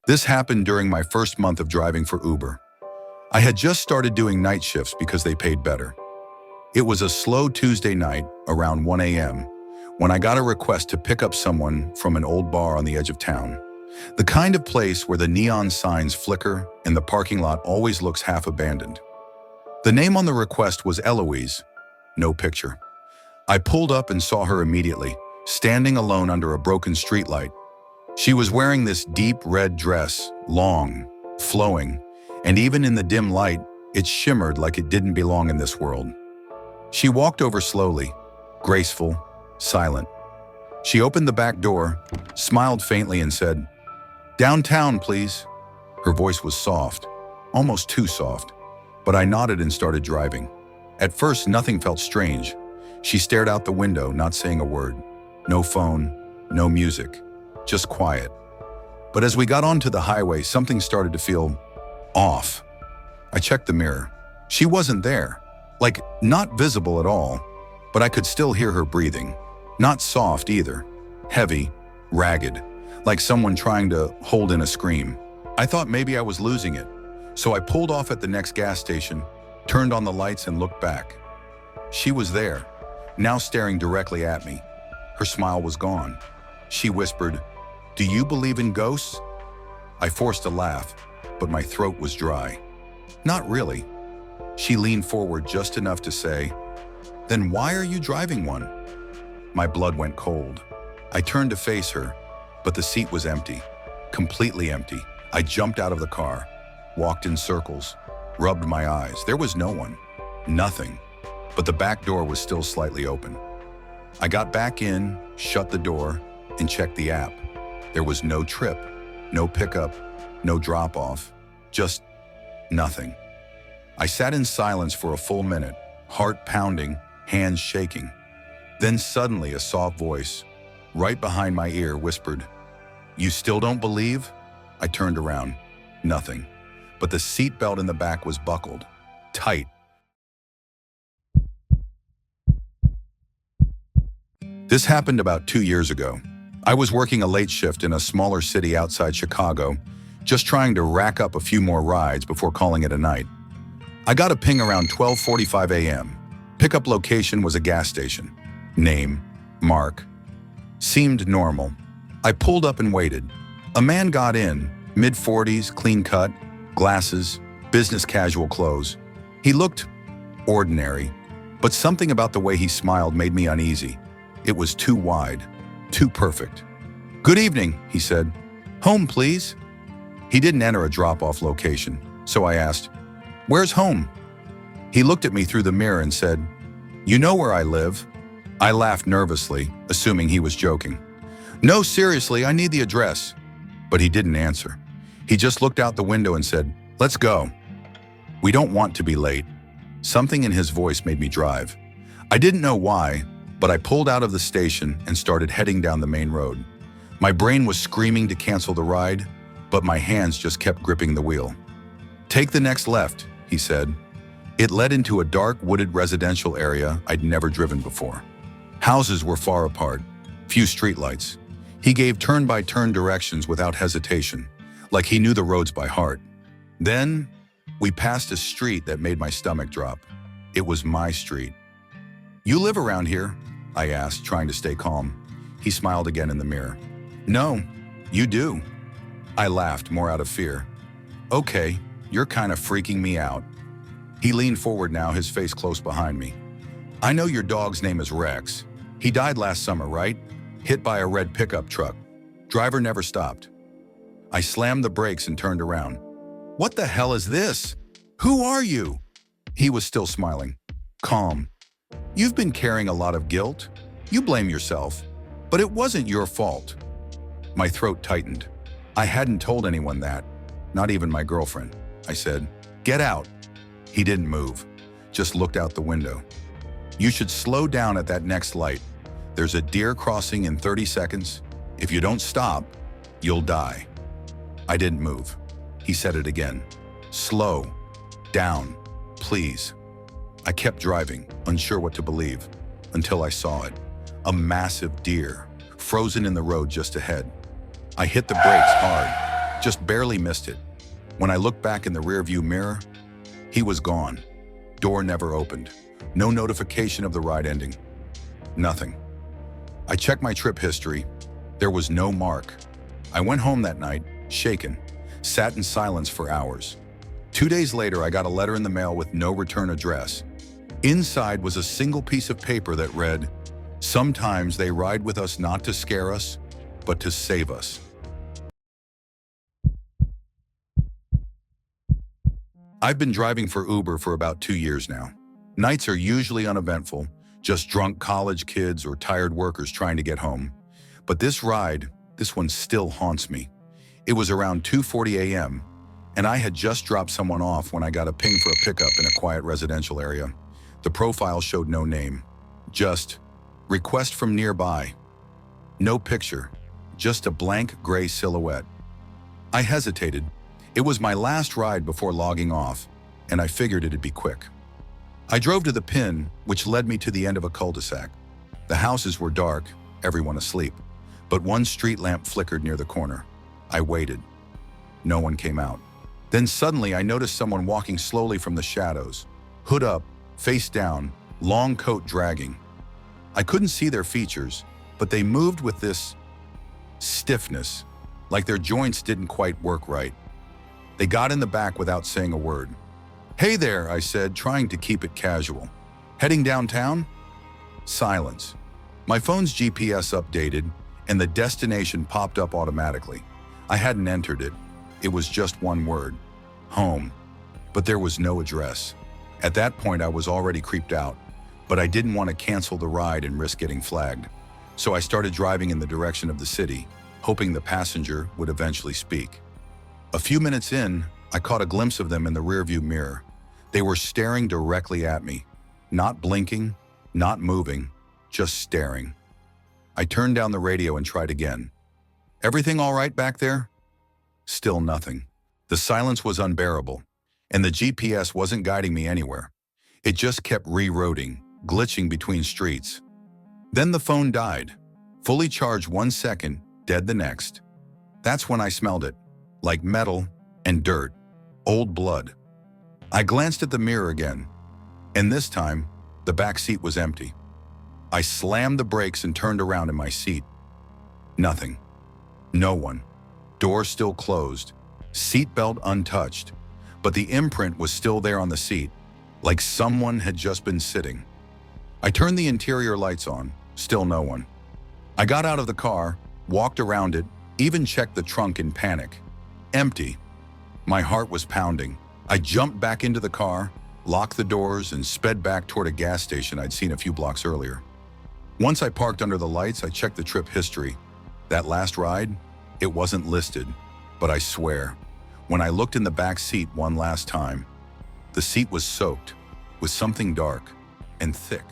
This happened during my first month of driving for Uber. I had just started doing night shifts because they paid better. It was a slow Tuesday night around 1 a.m. when I got a request to pick up someone from an old bar on the edge of town. The kind of place where the neon signs flicker and the parking lot always looks half abandoned. The name on the request was Eloise. No picture. I pulled up and saw her immediately, standing alone under a broken streetlight. She was wearing this deep red dress, long, flowing, and even in the dim light, it shimmered like it didn't belong in this world. She walked over slowly, graceful, silent. She opened the back door, smiled faintly and said, "Downtown, please." Her voice was soft, almost too soft, but I nodded and started driving. At first, nothing felt strange. She stared out the window, not saying a word. No phone, no music, just quiet. But as we got onto the highway, something started to feel off. I checked the mirror. She wasn't there. Like, not visible at all, but I could still hear her breathing. Not soft either. Heavy, ragged, like someone trying to hold in a scream. I thought maybe I was losing it, so I pulled off at the next gas station, turned on the lights and looked back. She was there, now staring directly at me. Her smile was gone. She whispered, "Do you believe in ghosts?" I forced a laugh, but my throat was dry. "Not really." She leaned forward just enough to say, "Then why are you driving one?" My blood went cold. I turned to face her, but the seat was empty, completely empty. I jumped out of the car, walked in circles, rubbed my eyes. There was no one, nothing, but the back door was still slightly open. I got back in, shut the door, and checked the app. There was no trip, no pickup, no drop-off, just nothing. I sat in silence for a full minute, heart pounding, hands shaking. Then suddenly a soft voice, right behind my ear, whispered, "You still don't believe?" I turned around. Nothing. But the seat belt in the back was buckled, tight. This happened about 2 years ago. I was working a late shift in a smaller city outside Chicago, just trying to rack up a few more rides before calling it a night. I got a ping around 12:45 a.m. Pickup location was a gas station. Name, Mark. Seemed normal. I pulled up and waited. A man got in, mid-40s, clean cut, glasses, business casual clothes. He looked ordinary, but something about the way he smiled made me uneasy. It was too wide, too perfect. "Good evening," he said. "Home, please." He didn't enter a drop-off location, so I asked, "Where's home?" He looked at me through the mirror and said, "You know where I live." I laughed nervously, assuming he was joking. "No, seriously, I need the address." But he didn't answer. He just looked out the window and said, "Let's go." "We don't want to be late." Something in his voice made me drive. I didn't know why, but I pulled out of the station and started heading down the main road. My brain was screaming to cancel the ride, but my hands just kept gripping the wheel. "Take the next left," he said. It led into a dark, wooded residential area I'd never driven before. Houses were far apart, few streetlights. He gave turn-by-turn directions without hesitation, like he knew the roads by heart. Then, we passed a street that made my stomach drop. It was my street. "You live around here?" I asked, trying to stay calm. He smiled again in the mirror. "No, you do." I laughed, more out of fear. "Okay, you're kind of freaking me out." He leaned forward now, his face close behind me. "I know your dog's name is Rex. He died last summer, right? Hit by a red pickup truck. Driver never stopped." I slammed the brakes and turned around. "What the hell is this? Who are you?" He was still smiling, calm. "You've been carrying a lot of guilt. You blame yourself, but it wasn't your fault." My throat tightened. I hadn't told anyone that, not even my girlfriend. I said, "Get out." He didn't move, just looked out the window. "You should slow down at that next light. There's a deer crossing in 30 seconds. If you don't stop, you'll die." I didn't move. He said it again. "Slow down, please." I kept driving, unsure what to believe, until I saw it. A massive deer, frozen in the road just ahead. I hit the brakes hard, just barely missed it. When I looked back in the rearview mirror, he was gone. Door never opened. No notification of the ride ending. Nothing. I checked my trip history. There was no mark. I went home that night, shaken, sat in silence for hours. 2 days later, I got a letter in the mail with no return address. Inside was a single piece of paper that read, "Sometimes they ride with us not to scare us, but to save us." I've been driving for Uber for about 2 years now. Nights are usually uneventful, just drunk college kids or tired workers trying to get home. But this ride, this one still haunts me. It was around 2:40 a.m., and I had just dropped someone off when I got a ping for a pickup in a quiet residential area. The profile showed no name, just request from nearby. No picture, just a blank gray silhouette. I hesitated. It was my last ride before logging off, and I figured it'd be quick. I drove to the pin, which led me to the end of a cul-de-sac. The houses were dark, everyone asleep, but one street lamp flickered near the corner. I waited. No one came out. Then suddenly I noticed someone walking slowly from the shadows, hood up, face down, long coat dragging. I couldn't see their features, but they moved with this stiffness, like their joints didn't quite work right. They got in the back without saying a word. "Hey there," I said, trying to keep it casual. "Heading downtown?" Silence. My phone's GPS updated, and the destination popped up automatically. I hadn't entered it. It was just one word: home. But there was no address. At that point, I was already creeped out, but I didn't want to cancel the ride and risk getting flagged. So I started driving in the direction of the city, hoping the passenger would eventually speak. A few minutes in, I caught a glimpse of them in the rearview mirror. They were staring directly at me, not blinking, not moving, just staring. I turned down the radio and tried again. "Everything all right back there?" Still nothing. The silence was unbearable, and the GPS wasn't guiding me anywhere. It just kept rerouting, glitching between streets. Then the phone died. Fully charged 1 second, dead the next. That's when I smelled it, like metal and dirt, old blood. I glanced at the mirror again, and this time, the back seat was empty. I slammed the brakes and turned around in my seat. Nothing. No one. Door still closed. Seatbelt untouched. But the imprint was still there on the seat, like someone had just been sitting. I turned the interior lights on. Still no one. I got out of the car, walked around it, even checked the trunk in panic. Empty. My heart was pounding. I jumped back into the car, locked the doors, and sped back toward a gas station I'd seen a few blocks earlier. Once I parked under the lights, I checked the trip history. That last ride, it wasn't listed, but I swear, when I looked in the back seat one last time, the seat was soaked with something dark and thick.